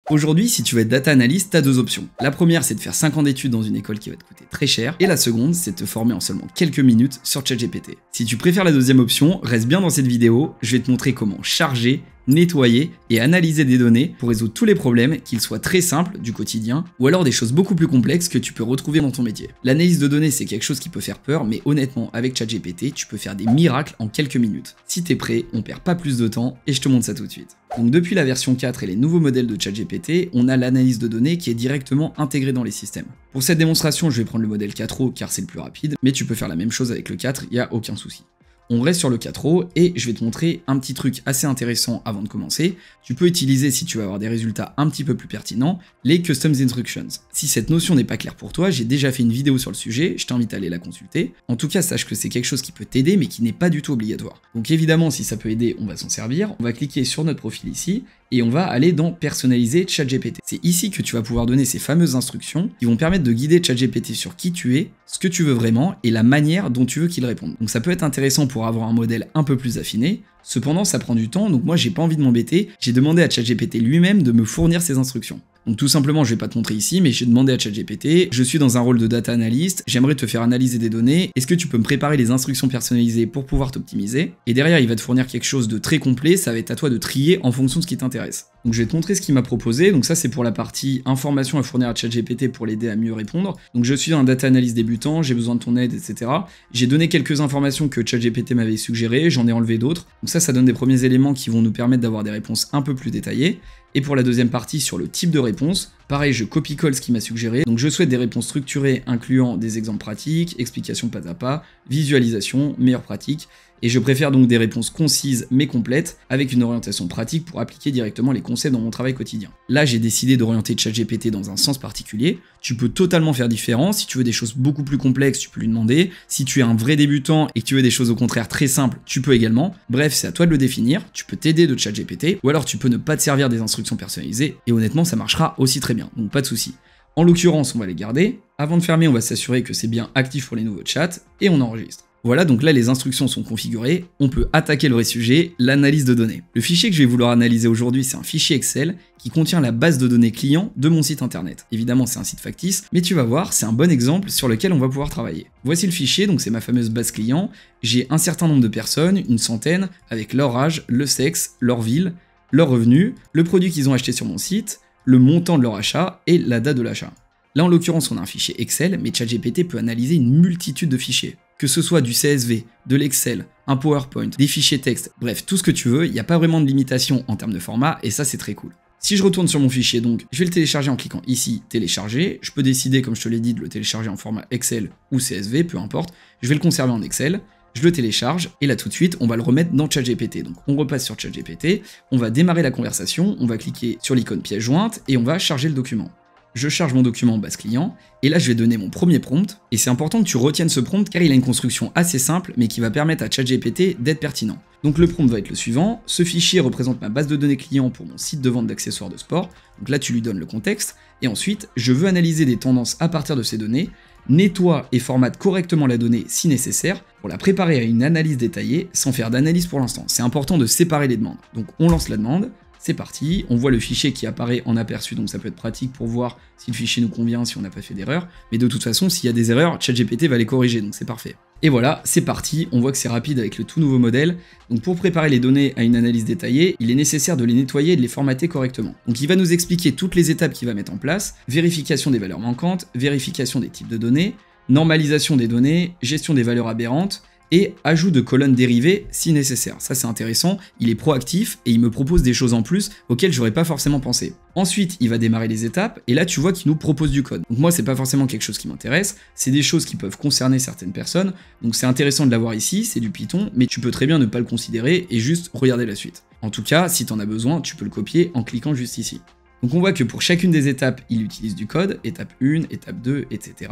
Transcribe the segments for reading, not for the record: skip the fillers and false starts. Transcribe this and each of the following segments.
Aujourd'hui, si tu veux être data analyst, t'as deux options. La première, c'est de faire 5 ans d'études dans une école qui va te coûter très cher. Et la seconde, c'est de te former en seulement quelques minutes sur ChatGPT. Si tu préfères la deuxième option, reste bien dans cette vidéo, je vais te montrer comment charger, nettoyer et analyser des données pour résoudre tous les problèmes, qu'ils soient très simples du quotidien ou alors des choses beaucoup plus complexes que tu peux retrouver dans ton métier. L'analyse de données, c'est quelque chose qui peut faire peur, mais honnêtement, avec ChatGPT, tu peux faire des miracles en quelques minutes. Si t'es prêt, on perd pas plus de temps et je te montre ça tout de suite. Donc depuis la version 4 et les nouveaux modèles de ChatGPT, on a l'analyse de données qui est directement intégrée dans les systèmes. Pour cette démonstration, je vais prendre le modèle 4o car c'est le plus rapide, mais tu peux faire la même chose avec le 4, il n'y a aucun souci. On reste sur le 4o et je vais te montrer un petit truc assez intéressant avant de commencer. Tu peux utiliser, si tu veux avoir des résultats un petit peu plus pertinents, les Custom Instructions. Si cette notion n'est pas claire pour toi, j'ai déjà fait une vidéo sur le sujet, je t'invite à aller la consulter. En tout cas, sache que c'est quelque chose qui peut t'aider mais qui n'est pas du tout obligatoire. Donc évidemment, si ça peut aider, on va s'en servir. On va cliquer sur notre profil ici et on va aller dans Personnaliser ChatGPT. C'est ici que tu vas pouvoir donner ces fameuses instructions qui vont permettre de guider ChatGPT sur qui tu es, ce que tu veux vraiment et la manière dont tu veux qu'il réponde. Donc ça peut être intéressant pour avoir un modèle un peu plus affiné. Cependant, ça prend du temps, donc moi j'ai pas envie de m'embêter, j'ai demandé à ChatGPT lui-même de me fournir ces instructions. Donc tout simplement, je vais pas te montrer ici, mais j'ai demandé à ChatGPT, je suis dans un rôle de data analyst, j'aimerais te faire analyser des données, est-ce que tu peux me préparer les instructions personnalisées pour pouvoir t'optimiser? Et derrière, il va te fournir quelque chose de très complet, ça va être à toi de trier en fonction de ce qui t'intéresse. Donc je vais te montrer ce qu'il m'a proposé, donc ça c'est pour la partie information à fournir à ChatGPT pour l'aider à mieux répondre. Donc je suis un data analyst débutant, j'ai besoin de ton aide, etc. J'ai donné quelques informations que ChatGPT m'avait suggérées, j'en ai enlevé d'autres. Donc ça donne des premiers éléments qui vont nous permettre d'avoir des réponses un peu plus détaillées. Et pour la deuxième partie sur le type de réponse, pareil, je copie-colle ce qu'il m'a suggéré. Donc je souhaite des réponses structurées incluant des exemples pratiques, explications pas à pas, visualisation, meilleures pratiques. Et je préfère donc des réponses concises mais complètes, avec une orientation pratique pour appliquer directement les concepts dans mon travail quotidien. Là, j'ai décidé d'orienter ChatGPT dans un sens particulier. Tu peux totalement faire différent. Si tu veux des choses beaucoup plus complexes, tu peux lui demander. Si tu es un vrai débutant et que tu veux des choses au contraire très simples, tu peux également. Bref, c'est à toi de le définir. Tu peux t'aider de ChatGPT, ou alors tu peux ne pas te servir des instructions personnalisées, et honnêtement, ça marchera aussi très bien, donc pas de souci. En l'occurrence, on va les garder. Avant de fermer, on va s'assurer que c'est bien actif pour les nouveaux chats, et on enregistre. Voilà, donc là les instructions sont configurées, on peut attaquer le vrai sujet, l'analyse de données. Le fichier que je vais vouloir analyser aujourd'hui, c'est un fichier Excel qui contient la base de données client de mon site internet. Évidemment, c'est un site factice, mais tu vas voir, c'est un bon exemple sur lequel on va pouvoir travailler. Voici le fichier, donc c'est ma fameuse base client. J'ai un certain nombre de personnes, une centaine, avec leur âge, le sexe, leur ville, leurs revenus, le produit qu'ils ont acheté sur mon site, le montant de leur achat et la date de l'achat. Là, en l'occurrence, on a un fichier Excel, mais ChatGPT peut analyser une multitude de fichiers. Que ce soit du CSV, de l'Excel, un PowerPoint, des fichiers texte, bref, tout ce que tu veux, il n'y a pas vraiment de limitation en termes de format, et ça, c'est très cool. Si je retourne sur mon fichier, donc, je vais le télécharger en cliquant ici, télécharger. Je peux décider, comme je te l'ai dit, de le télécharger en format Excel ou CSV, peu importe. Je vais le conserver en Excel. Je le télécharge, et là tout de suite, on va le remettre dans ChatGPT. Donc on repasse sur ChatGPT, on va démarrer la conversation, on va cliquer sur l'icône pièce jointe, et on va charger le document. Je charge mon document en base client, et là je vais donner mon premier prompt, et c'est important que tu retiennes ce prompt car il a une construction assez simple, mais qui va permettre à ChatGPT d'être pertinent. Donc le prompt va être le suivant, ce fichier représente ma base de données client pour mon site de vente d'accessoires de sport, donc là tu lui donnes le contexte, et ensuite je veux analyser des tendances à partir de ces données, nettoie et formate correctement la donnée si nécessaire, pour la préparer à une analyse détaillée, sans faire d'analyse pour l'instant. C'est important de séparer les demandes. Donc on lance la demande, c'est parti, on voit le fichier qui apparaît en aperçu, donc ça peut être pratique pour voir si le fichier nous convient, si on n'a pas fait d'erreur, mais de toute façon, s'il y a des erreurs, ChatGPT va les corriger, donc c'est parfait. Et voilà, c'est parti, on voit que c'est rapide avec le tout nouveau modèle. Donc pour préparer les données à une analyse détaillée, il est nécessaire de les nettoyer et de les formater correctement. Donc il va nous expliquer toutes les étapes qu'il va mettre en place, vérification des valeurs manquantes, vérification des types de données, normalisation des données, gestion des valeurs aberrantes, et ajout de colonnes dérivées si nécessaire. Ça c'est intéressant, il est proactif et il me propose des choses en plus auxquelles j'aurais pas forcément pensé. Ensuite, il va démarrer les étapes et là tu vois qu'il nous propose du code. Donc moi c'est pas forcément quelque chose qui m'intéresse, c'est des choses qui peuvent concerner certaines personnes, donc c'est intéressant de l'avoir ici, c'est du Python, mais tu peux très bien ne pas le considérer et juste regarder la suite. En tout cas, si t'en as besoin, tu peux le copier en cliquant juste ici. Donc on voit que pour chacune des étapes, il utilise du code, étape 1, étape 2, etc.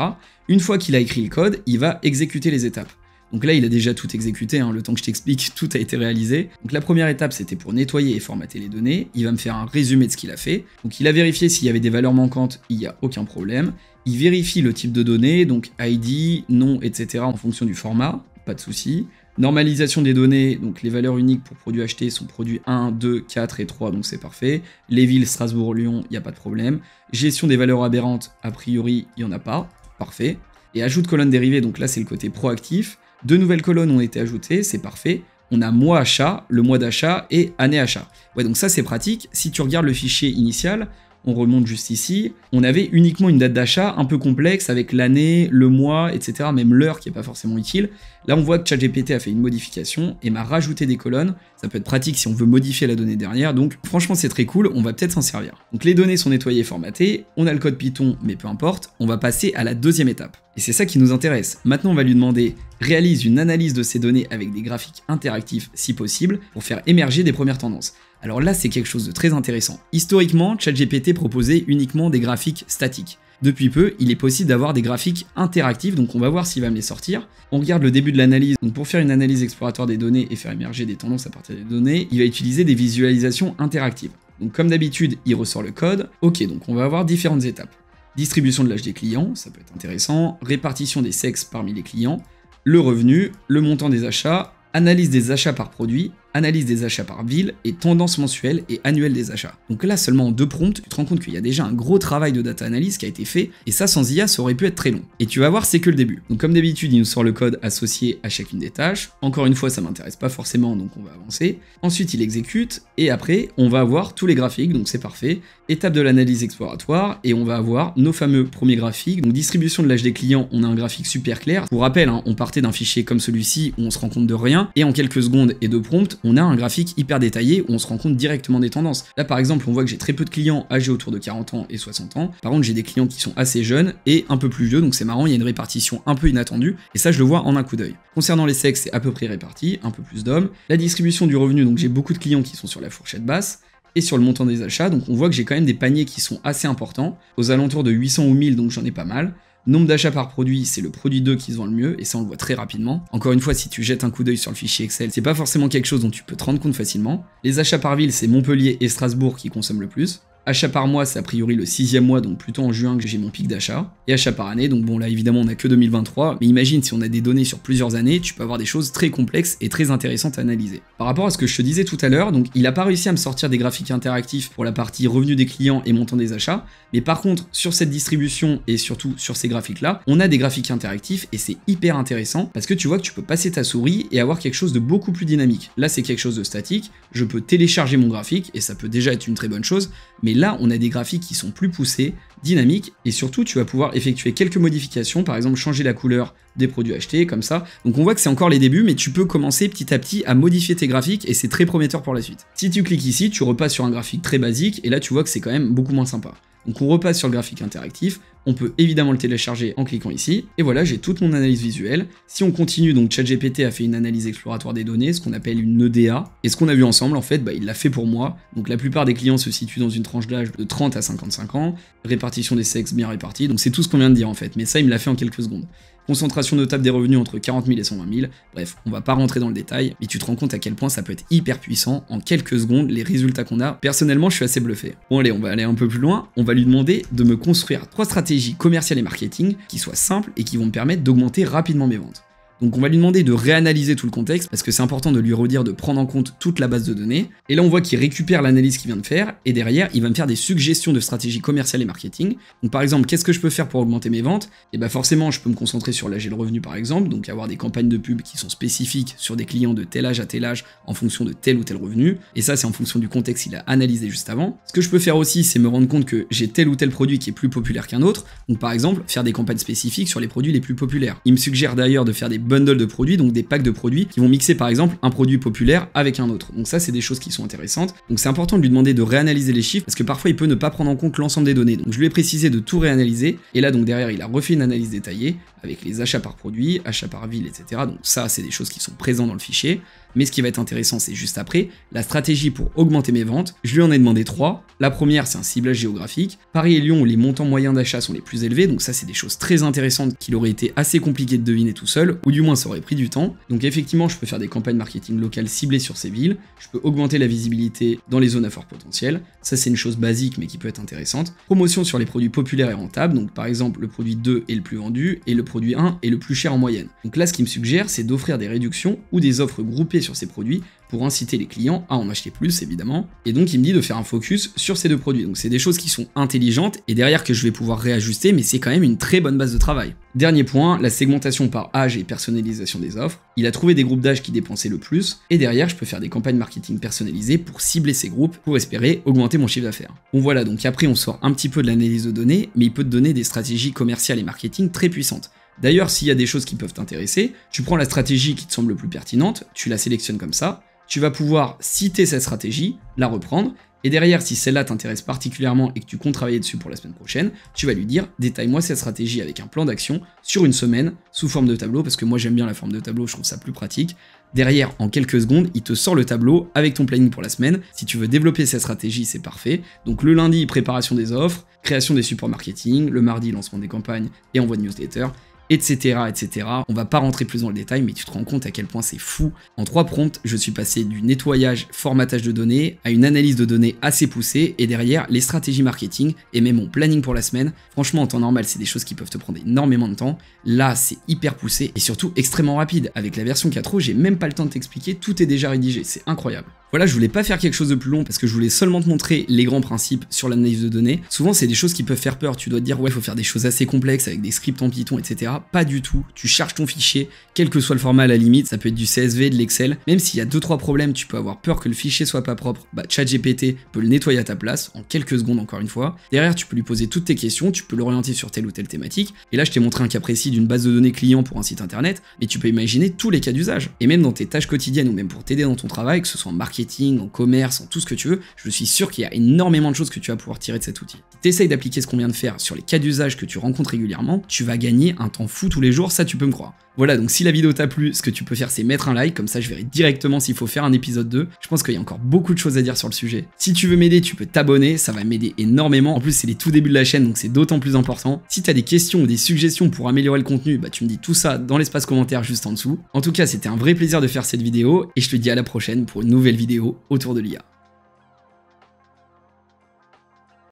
Une fois qu'il a écrit le code, il va exécuter les étapes. Donc là, il a déjà tout exécuté, le temps que je t'explique, tout a été réalisé. Donc la première étape, c'était pour nettoyer et formater les données. Il va me faire un résumé de ce qu'il a fait. Donc il a vérifié s'il y avait des valeurs manquantes, il n'y a aucun problème. Il vérifie le type de données, donc ID, nom, etc. en fonction du format, pas de souci. Normalisation des données, donc les valeurs uniques pour produits achetés sont produits 1, 2, 4 et 3, donc c'est parfait. Les villes, Strasbourg, Lyon, il n'y a pas de problème. Gestion des valeurs aberrantes, a priori, il n'y en a pas, parfait. Et ajout de colonnes dérivées, donc là c'est le côté proactif. 2 nouvelles colonnes ont été ajoutées, c'est parfait. On a mois achat, le mois d'achat et année achat. Ouais, donc ça c'est pratique. Si tu regardes le fichier initial, on remonte juste ici, on avait uniquement une date d'achat un peu complexe avec l'année, le mois, etc., même l'heure qui n'est pas forcément utile. Là on voit que ChatGPT a fait une modification et m'a rajouté des colonnes, ça peut être pratique si on veut modifier la donnée derrière, donc franchement c'est très cool, on va peut-être s'en servir. Donc les données sont nettoyées et formatées, on a le code Python, mais peu importe, on va passer à la deuxième étape. Et c'est ça qui nous intéresse. Maintenant on va lui demander, réalise une analyse de ces données avec des graphiques interactifs si possible, pour faire émerger des premières tendances. Alors là, c'est quelque chose de très intéressant. Historiquement, ChatGPT proposait uniquement des graphiques statiques. Depuis peu, il est possible d'avoir des graphiques interactifs, donc on va voir s'il va me les sortir. On regarde le début de l'analyse, donc pour faire une analyse exploratoire des données et faire émerger des tendances à partir des données, il va utiliser des visualisations interactives. Donc comme d'habitude, il ressort le code. Ok, donc on va avoir différentes étapes. Distribution de l'âge des clients, ça peut être intéressant. Répartition des sexes parmi les clients. Le revenu, le montant des achats, analyse des achats par produit, analyse des achats par ville et tendance mensuelle et annuelle des achats. Donc là, seulement en 2 prompts, tu te rends compte qu'il y a déjà un gros travail de data analyse qui a été fait, et ça sans IA, ça aurait pu être très long. Et tu vas voir, c'est que le début. Donc comme d'habitude, il nous sort le code associé à chacune des tâches. Encore une fois, ça m'intéresse pas forcément, donc on va avancer. Ensuite, il exécute, et après, on va avoir tous les graphiques, donc c'est parfait. Étape de l'analyse exploratoire, et on va avoir nos fameux premiers graphiques. Donc distribution de l'âge des clients, on a un graphique super clair. Pour rappel, on partait d'un fichier comme celui-ci où on se rend compte de rien, et en quelques secondes et 2 prompts, on a un graphique hyper détaillé où on se rend compte directement des tendances. Là par exemple, on voit que j'ai très peu de clients âgés autour de 40 ans et 60 ans. Par contre, j'ai des clients qui sont assez jeunes et un peu plus vieux, donc c'est marrant, il y a une répartition un peu inattendue, et ça je le vois en un coup d'œil. Concernant les sexes, c'est à peu près réparti, un peu plus d'hommes. La distribution du revenu, donc j'ai beaucoup de clients qui sont sur la fourchette basse. Et sur le montant des achats, donc on voit que j'ai quand même des paniers qui sont assez importants, aux alentours de 800 ou 1000, donc j'en ai pas mal. Nombre d'achats par produit, c'est le produit 2 qui se vend le mieux, et ça on le voit très rapidement. Encore une fois, si tu jettes un coup d'œil sur le fichier Excel, c'est pas forcément quelque chose dont tu peux te rendre compte facilement. Les achats par ville, c'est Montpellier et Strasbourg qui consomment le plus. Achat par mois, c'est a priori le 6e mois, donc plutôt en juin que j'ai mon pic d'achat. Et achat par année, donc bon là évidemment on a que 2023, mais imagine si on a des données sur plusieurs années, tu peux avoir des choses très complexes et très intéressantes à analyser. Par rapport à ce que je te disais tout à l'heure, donc il a pas réussi à me sortir des graphiques interactifs pour la partie revenu des clients et montant des achats, mais par contre sur cette distribution et surtout sur ces graphiques là, on a des graphiques interactifs et c'est hyper intéressant parce que tu vois que tu peux passer ta souris et avoir quelque chose de beaucoup plus dynamique. Là c'est quelque chose de statique, je peux télécharger mon graphique et ça peut déjà être une très bonne chose, mais là on a des graphiques qui sont plus poussés, dynamiques, et surtout tu vas pouvoir effectuer quelques modifications, par exemple changer la couleur des produits achetés, comme ça. Donc on voit que c'est encore les débuts, mais tu peux commencer petit à petit à modifier tes graphiques, et c'est très prometteur pour la suite. Si tu cliques ici, tu repasses sur un graphique très basique, et là tu vois que c'est quand même beaucoup moins sympa. Donc on repasse sur le graphique interactif, on peut évidemment le télécharger en cliquant ici, et voilà, j'ai toute mon analyse visuelle. Si on continue, donc ChatGPT a fait une analyse exploratoire des données, ce qu'on appelle une EDA, et ce qu'on a vu ensemble, en fait, il l'a fait pour moi. Donc la plupart des clients se situent dans une tranche d'âge de 30 à 55 ans, répartition des sexes bien répartis, donc c'est tout ce qu'on vient de dire en fait, mais ça il me l'a fait en quelques secondes. Concentration notable des revenus entre 40 000 et 120 000, bref, on va pas rentrer dans le détail, mais tu te rends compte à quel point ça peut être hyper puissant, en quelques secondes, les résultats qu'on a, personnellement je suis assez bluffé. Bon allez, on va aller un peu plus loin, on va lui demander de me construire 3 stratégies commerciales et marketing qui soient simples et qui vont me permettre d'augmenter rapidement mes ventes. Donc on va lui demander de réanalyser tout le contexte, parce que c'est important de lui redire de prendre en compte toute la base de données. Et là on voit qu'il récupère l'analyse qu'il vient de faire, et derrière il va me faire des suggestions de stratégies commerciales et marketing. Donc par exemple, qu'est-ce que je peux faire pour augmenter mes ventes? Et bah forcément je peux me concentrer sur l'âge et le revenu par exemple, donc avoir des campagnes de pub qui sont spécifiques sur des clients de tel âge à tel âge en fonction de tel ou tel revenu. Et ça c'est en fonction du contexte qu'il a analysé juste avant. Ce que je peux faire aussi, c'est me rendre compte que j'ai tel ou tel produit qui est plus populaire qu'un autre. Donc par exemple, faire des campagnes spécifiques sur les produits les plus populaires. Il me suggère d'ailleurs de faire des bundles de produits, donc des packs de produits qui vont mixer par exemple un produit populaire avec un autre. Donc ça c'est des choses qui sont intéressantes. Donc c'est important de lui demander de réanalyser les chiffres parce que parfois il peut ne pas prendre en compte l'ensemble des données. Donc je lui ai précisé de tout réanalyser, et là donc derrière il a refait une analyse détaillée avec les achats par produit, achats par ville, etc. Donc ça c'est des choses qui sont présentes dans le fichier. mais ce qui va être intéressant c'est juste après, la stratégie pour augmenter mes ventes. Je lui en ai demandé 3. La première c'est un ciblage géographique. Paris et Lyon où les montants moyens d'achat sont les plus élevés, donc ça c'est des choses très intéressantes qu'il aurait été assez compliqué de deviner tout seul, ou du moins ça aurait pris du temps. Donc effectivement je peux faire des campagnes marketing locales ciblées sur ces villes, je peux augmenter la visibilité dans les zones à fort potentiel, ça c'est une chose basique mais qui peut être intéressante. Promotion sur les produits populaires et rentables, donc par exemple le produit 2 est le plus vendu et le produit 1 est le plus cher en moyenne. Donc là ce qu'il me suggère c'est d'offrir des réductions ou des offres groupées sur ces produits pour inciter les clients à en acheter plus évidemment, et donc il me dit de faire un focus sur ces deux produits. Donc c'est des choses qui sont intelligentes et derrière que je vais pouvoir réajuster, mais c'est quand même une très bonne base de travail. Dernier point, la segmentation par âge et personnalisation des offres. Il a trouvé des groupes d'âge qui dépensaient le plus, et derrière je peux faire des campagnes marketing personnalisées pour cibler ces groupes, pour espérer augmenter mon chiffre d'affaires. Bon voilà, donc après on sort un petit peu de l'analyse de données, mais il peut te donner des stratégies commerciales et marketing très puissantes. D'ailleurs, s'il y a des choses qui peuvent t'intéresser, tu prends la stratégie qui te semble le plus pertinente, tu la sélectionnes comme ça, tu vas pouvoir citer cette stratégie, la reprendre, et derrière, si celle-là t'intéresse particulièrement et que tu comptes travailler dessus pour la semaine prochaine, tu vas lui dire « Détaille-moi cette stratégie avec un plan d'action sur une semaine sous forme de tableau », parce que moi j'aime bien la forme de tableau, je trouve ça plus pratique. Derrière, en quelques secondes, il te sort le tableau avec ton planning pour la semaine. Si tu veux développer cette stratégie, c'est parfait. Donc le lundi, préparation des offres, création des supports marketing, le mardi, lancement des campagnes et envoi de newsletter, etc., etc. On va pas rentrer plus dans le détail, mais tu te rends compte à quel point c'est fou. En 3 prompts, je suis passé du nettoyage, formatage de données, à une analyse de données assez poussée, et derrière, les stratégies marketing, et même mon planning pour la semaine. Franchement, en temps normal, c'est des choses qui peuvent te prendre énormément de temps. Là, c'est hyper poussé, et surtout extrêmement rapide. Avec la version 4.0, j'ai même pas le temps de t'expliquer, tout est déjà rédigé, c'est incroyable. Voilà, je voulais pas faire quelque chose de plus long parce que je voulais seulement te montrer les grands principes sur l'analyse de données. Souvent, c'est des choses qui peuvent faire peur. Tu dois te dire, ouais, il faut faire des choses assez complexes avec des scripts en Python, etc. Pas du tout. Tu charges ton fichier, quel que soit le format à la limite. Ça peut être du CSV, de l'Excel. Même s'il y a 2-3 problèmes, tu peux avoir peur que le fichier soit pas propre. Bah, ChatGPT peut le nettoyer à ta place en quelques secondes, encore une fois. Derrière, tu peux lui poser toutes tes questions. Tu peux l'orienter sur telle ou telle thématique. Et là, je t'ai montré un cas précis d'une base de données client pour un site internet. Mais tu peux imaginer tous les cas d'usage. Et même dans tes tâches quotidiennes ou même pour t'aider dans ton travail, que ce soit en marketing, en commerce, en tout ce que tu veux, je suis sûr qu'il y a énormément de choses que tu vas pouvoir tirer de cet outil. Si tu essayes d'appliquer ce qu'on vient de faire sur les cas d'usage que tu rencontres régulièrement, tu vas gagner un temps fou tous les jours, ça tu peux me croire. Voilà, donc si la vidéo t'a plu, ce que tu peux faire c'est mettre un like, comme ça je verrai directement s'il faut faire un épisode 2. Je pense qu'il y a encore beaucoup de choses à dire sur le sujet. Si tu veux m'aider, tu peux t'abonner, ça va m'aider énormément. En plus c'est les tout débuts de la chaîne, donc c'est d'autant plus important. Si t'as des questions ou des suggestions pour améliorer le contenu, bah tu me dis tout ça dans l'espace commentaire juste en dessous. En tout cas, c'était un vrai plaisir de faire cette vidéo, et je te dis à la prochaine pour une nouvelle vidéo autour de l'IA.